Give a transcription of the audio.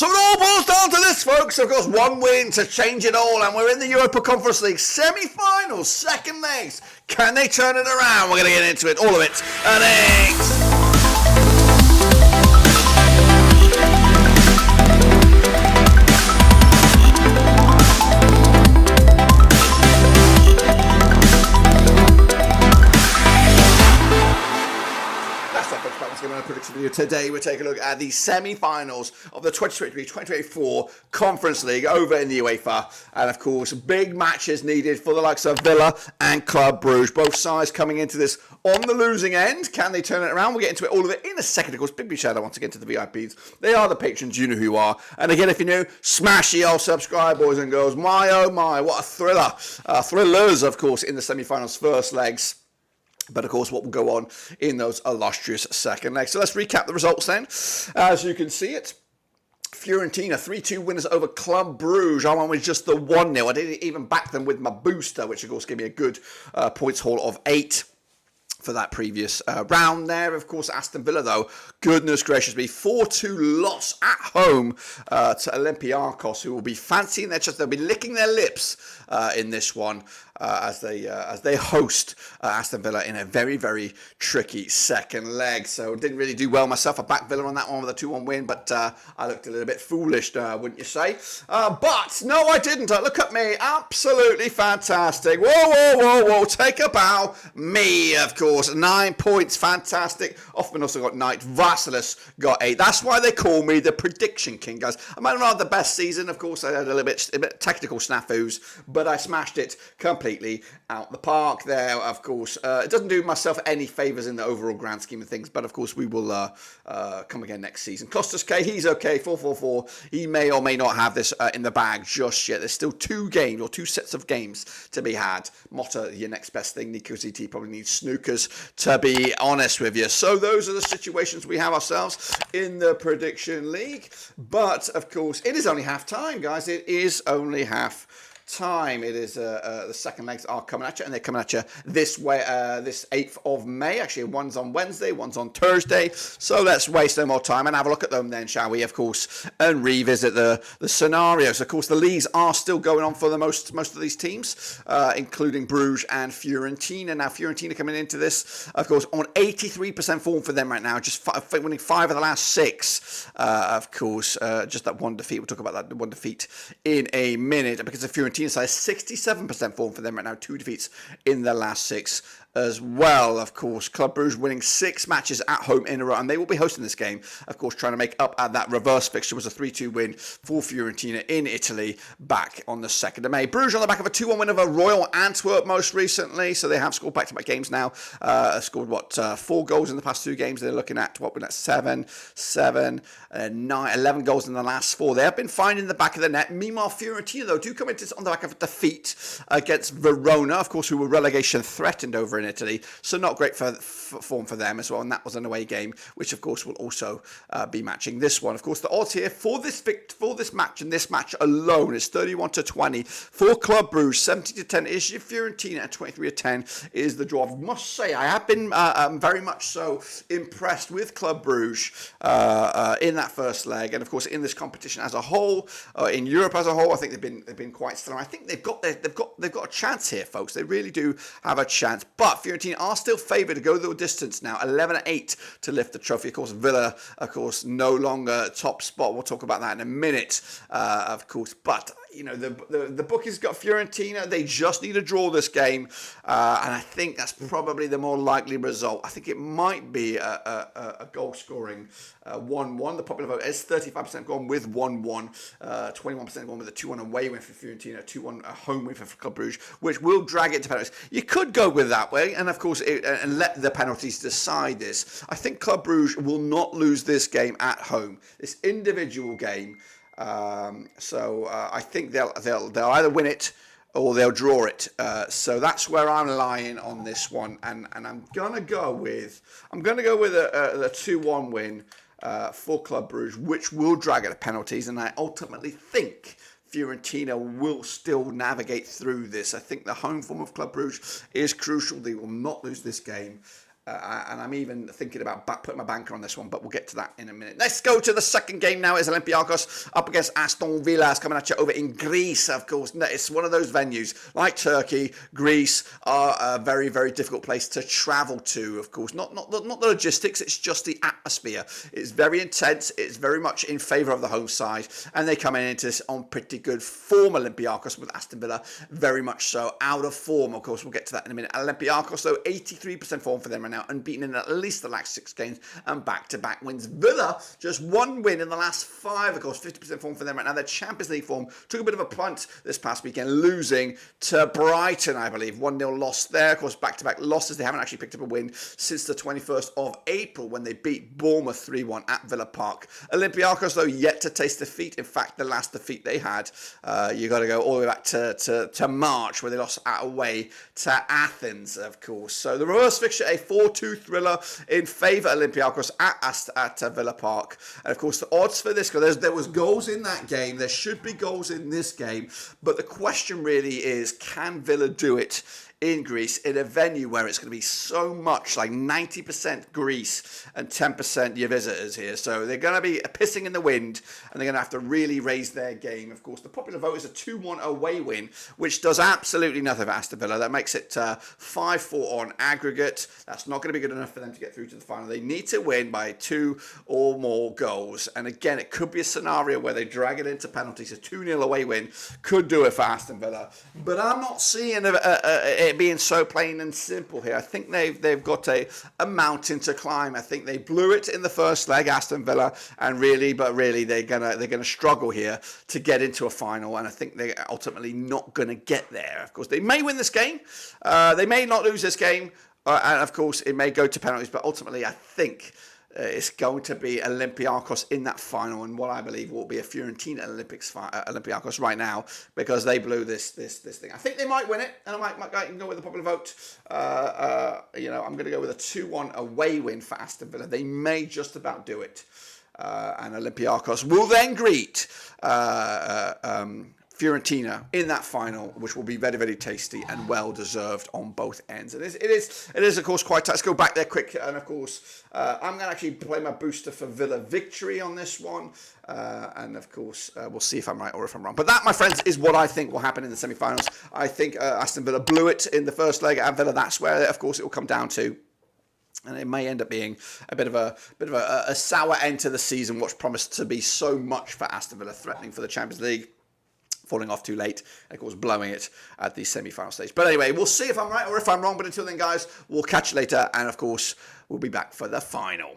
So it all boils down to this, folks. Of course, one win to change it all, and we're in the Europa Conference League semi-finals, second legs. Can they turn it around? We're going to get into it, all of it, next. Prediction video. Today we're taking a look at the semi-finals of the 2023-2024 Conference League over in the UEFA, and of course big matches needed for the likes of Villa and Club Brugge. Both sides coming into this on the losing end. Can they turn it around? We'll get into it, all of it in a second. Of course, big shout out once again to the VIPs. They are the patrons, you know who you are. And again, if you're new, smash the old subscribe, boys and girls. My oh my, what a thriller. Thrillers, of course, in the semi-finals first legs. But of course, what will go on in those illustrious second legs. So let's recap the results then. As you can see it, Fiorentina 3-2 winners over Club Brugge. I went with just the 1-0. I didn't even back them with my booster, which of course gave me a good points haul of 8 for that previous round there. Of course, Aston Villa, though, goodness gracious me, 4-2 loss at home to Olympiakos, who will be fancying their chest. They'll be licking their lips in this one. As they host Aston Villa in a very, very tricky second leg. So didn't really do well myself. I backed Villa on that one with a 2-1 win, but I looked a little bit foolish, wouldn't you say? But no, I didn't. Look at me, absolutely fantastic. Whoa, take a bow. Me, of course, 9 points, fantastic. Hoffman also got 9. Vasilis got 8. That's why they call me the prediction king, guys. I might not have the best season, of course. I had a bit technical snafus, but I smashed it completely out the park there, of course. It doesn't do myself any favours in the overall grand scheme of things, but of course we will come again next season. Costas K, he's okay, 4-4-4. He may or may not have this in the bag just yet. There's still 2 games or 2 sets of games to be had. Motta, your next best thing. Nico ZT probably needs snookers, to be honest with you. So those are the situations we have ourselves in the prediction league. But of course, it is only half time, guys. It is only half time. It is the second legs are coming at you, and they're coming at you this way, this 8th of May. Actually, one's on Wednesday, one's on Thursday. So let's waste no more time and have a look at them then, shall we? Of course, and revisit the scenarios. Of course, the leagues are still going on for the most of these teams, including Bruges and Fiorentina. Now, Fiorentina coming into this, of course, on 83% form for them right now, just winning 5 of the last 6. Of course, just that one defeat. We'll talk about that one defeat in a minute, because the Fiorentina side 67% form for them right now, 2 defeats in the last 6 as well. Of course, Club Brugge winning 6 matches at home in a row, and they will be hosting this game, of course, trying to make up at that reverse fixture. Was a 3-2 win for Fiorentina in Italy back on the 2nd of May. Bruges on the back of a 2-1 win over Royal Antwerp most recently, so they have scored back-to-back games now. Scored 4 goals in the past 2 games. They're looking at 7, 9, 11 goals in the last 4. They have been finding the back of the net. Meanwhile, Fiorentina, though, do come into this on the back of a defeat against Verona, of course, who were relegation threatened over in Italy, so not great for form for them as well, and that was an away game, which of course will also be matching this one. Of course, the odds here for this match and this match alone is 31-20 for Club Brugge, 70-10 is Fiorentina, and 23-10 is the draw. I must say, I have been very much so impressed with Club Brugge in that first leg, and of course in this competition as a whole, in Europe as a whole. I think they've been quite strong. I think they've got a chance here, folks. They really do have a chance. But Fiorentina are still favoured to go the distance now, 11-8 to lift the trophy. Of course, Villa, of course, no longer top spot. We'll talk about that in a minute, of course. But you know, the bookies got Fiorentina. They just need to draw this game, and I think that's probably the more likely result. I think it might be a goal scoring 1-1. The popular vote is 35% gone with 1-1, 21% gone with a 2-1 away win for Fiorentina, 2-1 a home win for Club Brugge, which will drag it to penalties. You could go with that way, and of course, and let the penalties decide this. I think Club Brugge will not lose this game at home. This individual game. So I think they'll either win it or they'll draw it. So that's where I'm lying on this one, and I'm gonna go with a 2-1 win for Club Brugge, which will drag it to penalties, and I ultimately think Fiorentina will still navigate through this. I think the home form of Club Brugge is crucial. They will not lose this game. And I'm even thinking about putting my banker on this one, but we'll get to that in a minute. Let's go to the second game now. It's Olympiakos up against Aston Villa. It's coming at you over in Greece, of course. It's one of those venues, like Turkey, Greece are a very, very difficult place to travel to, of course. Not the logistics, it's just the atmosphere. It's very intense. It's very much in favour of the home side. And they come into this on pretty good form, Olympiakos, with Aston Villa very much so out of form. Of course, we'll get to that in a minute. Olympiakos, though, 83% form for them right now, unbeaten in at least the last 6 games and back-to-back wins. Villa, just 1 win in the last 5, of course, 50% form for them right now. Their Champions League form took a bit of a punt this past weekend, losing to Brighton, I believe. 1-0 loss there. Of course, back-to-back losses. They haven't actually picked up a win since the 21st of April when they beat Bournemouth 3-1 at Villa Park. Olympiakos, though, yet to taste defeat. In fact, the last defeat they had, you got to go all the way back to March, where they lost away to Athens, of course. So the reverse fixture, a 4-2 thriller in favour of Olympiakos at Villa Park. And of course, the odds for this, because there was goals in that game, there should be goals in this game, but the question really is, can Villa do it in Greece, in a venue where it's going to be so much, like 90% Greece and 10% your visitors here. So they're going to be pissing in the wind, and they're going to have to really raise their game. Of course, the popular vote is a 2-1 away win, which does absolutely nothing for Aston Villa. That makes it 5-4 on aggregate. That's not going to be good enough for them to get through to the final. They need to win by 2 or more goals. And again, it could be a scenario where they drag it into penalties. A 2-0 away win could do it for Aston Villa. But I'm not seeing it being so plain and simple here. I think they've got a mountain to climb. I think they blew it in the first leg, Aston Villa, and really they're gonna struggle here to get into a final, and I think they're ultimately not gonna get there. Of course, they may win this game, they may not lose this game, and of course it may go to penalties, but ultimately I think it's going to be Olympiakos in that final, and what I believe will be a Fiorentina Olympiakos right now, because they blew this thing. I think they might win it, and I might go with the popular vote. I'm going to go with a 2-1 away win for Aston Villa. They may just about do it, and Olympiakos will then greet Fiorentina in that final, which will be very, very tasty and well deserved on both ends. And it is of course quite tight. Let's go back there quick, and of course I'm going to actually play my booster for Villa victory on this one, and of course we'll see if I'm right or if I'm wrong. But that, my friends, is what I think will happen in the semi-finals. I think Aston Villa blew it in the first leg at Villa. That's where, of course, it will come down to. And it may end up being a bit of a sour end to the season, what's promised to be so much for Aston Villa, threatening for the Champions League, falling off too late, and of course blowing it at the semi-final stage. But anyway, we'll see if I'm right or if I'm wrong. But until then, guys, we'll catch you later, and of course we'll be back for the final.